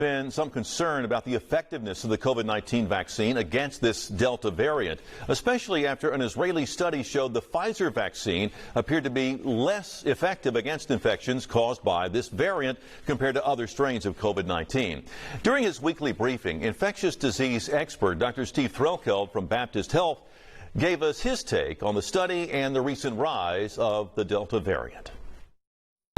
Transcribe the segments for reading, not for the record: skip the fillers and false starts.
Been some concern about the effectiveness of the COVID-19 vaccine against this Delta variant, especially after an Israeli study showed the Pfizer vaccine appeared to be less effective against infections caused by this variant compared to other strains of COVID-19. During his weekly briefing, infectious disease expert Dr. Steve Threlkeld from Baptist Health gave us his take on the study and the recent rise of the Delta variant.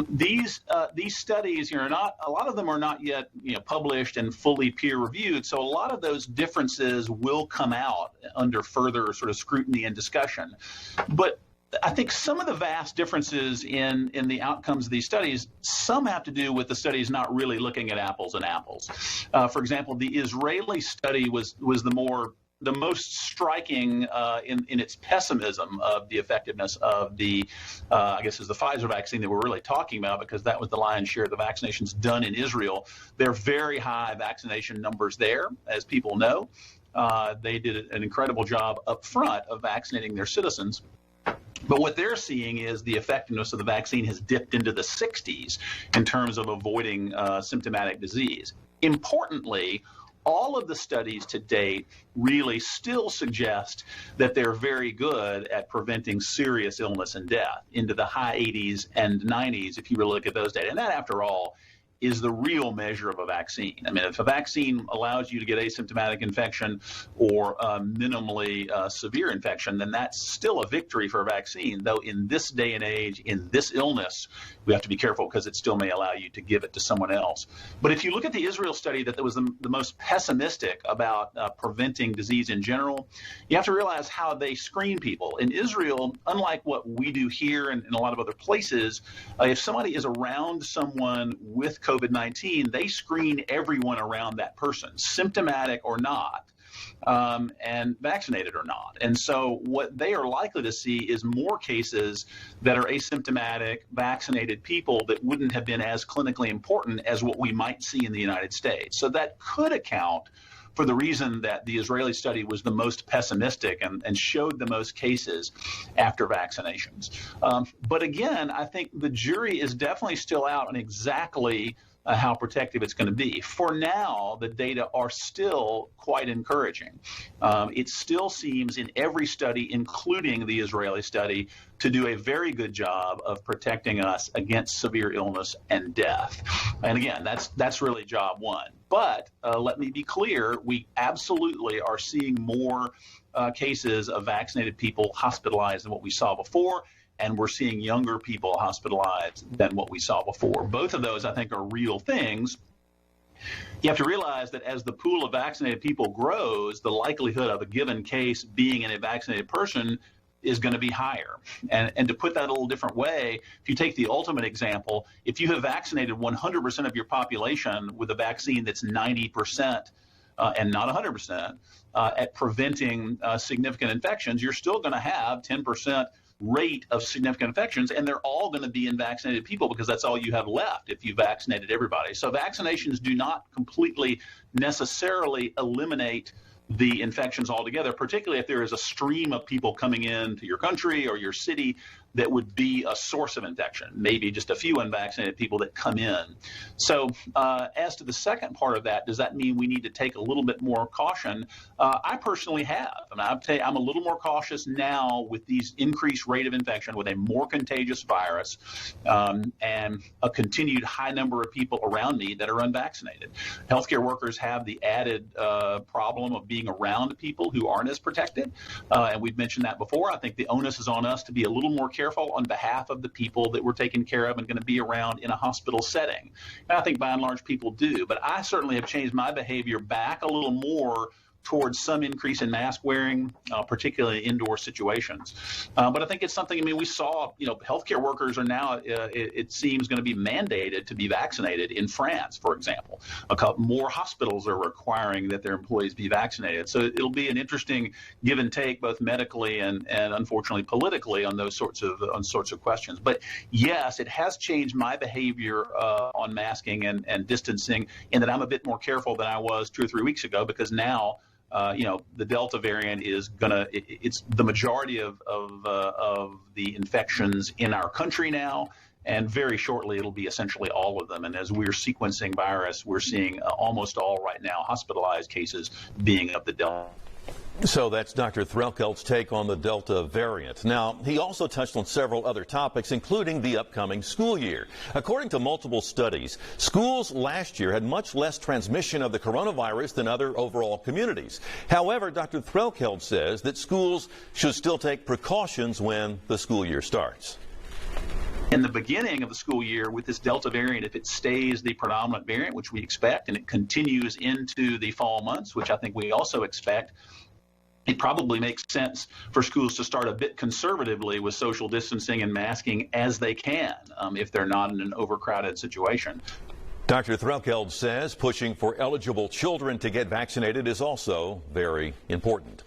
These studies, not a lot of them are not yet published and fully peer reviewed. So a lot of those differences will come out under further sort of scrutiny and discussion. But I think some of the vast differences in the outcomes of these studies, some have to do with the studies not really looking at apples and apples. For example, the Israeli study was the most striking in its pessimism of the effectiveness of the, I guess is the Pfizer vaccine that we're really talking about, because that was the lion's share of the vaccinations done in Israel. There are very high vaccination numbers there, as people know. They did an incredible job up front of vaccinating their citizens. But what they're seeing is the effectiveness of the vaccine has dipped into the 60s in terms of avoiding symptomatic disease. Importantly, all of the studies to date really still suggest that they're very good at preventing serious illness and death into the high 80s and 90s if you really look at those data. And that, after all, is the real measure of a vaccine. I mean, if a vaccine allows you to get asymptomatic infection or minimally severe infection, then that's still a victory for a vaccine. Though in this day and age, in this illness, we have to be careful because it still may allow you to give it to someone else. But if you look at the Israel study that was the most pessimistic about preventing disease in general, you have to realize how they screen people. In Israel, unlike what we do here and in a lot of other places, if somebody is around someone with COVID-19, they screen everyone around that person, symptomatic or not, and vaccinated or not. And so what they are likely to see is more cases that are asymptomatic, vaccinated people that wouldn't have been as clinically important as what we might see in the United States. So that could account for the reason that the Israeli study was the most pessimistic and showed the most cases after vaccinations. But again, I think the jury is definitely still out on exactly how protective it's going to be. For now, the data are still quite encouraging. It still seems in every study, including the Israeli study, to do a very good job of protecting us against severe illness and death. And again, that's really job one. But let me be clear, we absolutely are seeing more cases of vaccinated people hospitalized than what we saw before. And we're seeing younger people hospitalized than what we saw before. Both of those, I think, are real things. You have to realize that as the pool of vaccinated people grows, the likelihood of a given case being in a vaccinated person is going to be higher. And to put that a little different way, if you take the ultimate example, if you have vaccinated 100% of your population with a vaccine that's 90% and not 100% at preventing significant infections, you're still going to have 10% rate of significant infections, and they're all going to be in vaccinated people because that's all you have left if you vaccinated everybody. So vaccinations do not completely necessarily eliminate the infections altogether, particularly if there is a stream of people coming into your country or your city that would be a source of infection, maybe just a few unvaccinated people that come in. So as to the second part of that, does that mean we need to take a little bit more caution? I personally have. And I'm a little more cautious now with these increased rate of infection with a more contagious virus and a continued high number of people around me that are unvaccinated. Healthcare workers have the added problem of being around people who aren't as protected. And we've mentioned that before. I think the onus is on us to be a little more careful on behalf of the people that we're taking care of and going to be around in a hospital setting. And I think by and large people do, but I certainly have changed my behavior back a little more towards some increase in mask wearing, particularly in indoor situations. But I think it's something, we saw, healthcare workers are now, it seems, going to be mandated to be vaccinated in France, for example. More hospitals are requiring that their employees be vaccinated. So it'll be an interesting give and take, both medically and unfortunately politically, on those sorts of questions. But yes, it has changed my behavior on masking and distancing, in that I'm a bit more careful than I was 2 or 3 weeks ago, because now the Delta variant is it's the majority of the infections in our country now, and very shortly it'll be essentially all of them. And as we're sequencing virus, we're seeing almost all right now hospitalized cases being of the Delta. So that's Dr. Threlkeld's take on the Delta variant. Now, he also touched on several other topics, including the upcoming school year. According to multiple studies, schools last year had much less transmission of the coronavirus than other overall communities. However, Dr. Threlkeld says that schools should still take precautions when the school year starts. In the beginning of the school year with this Delta variant, if it stays the predominant variant, which we expect, and it continues into the fall months, which I think we also expect, it probably makes sense for schools to start a bit conservatively with social distancing and masking as they can, if they're not in an overcrowded situation. Dr. Threlkeld says pushing for eligible children to get vaccinated is also very important.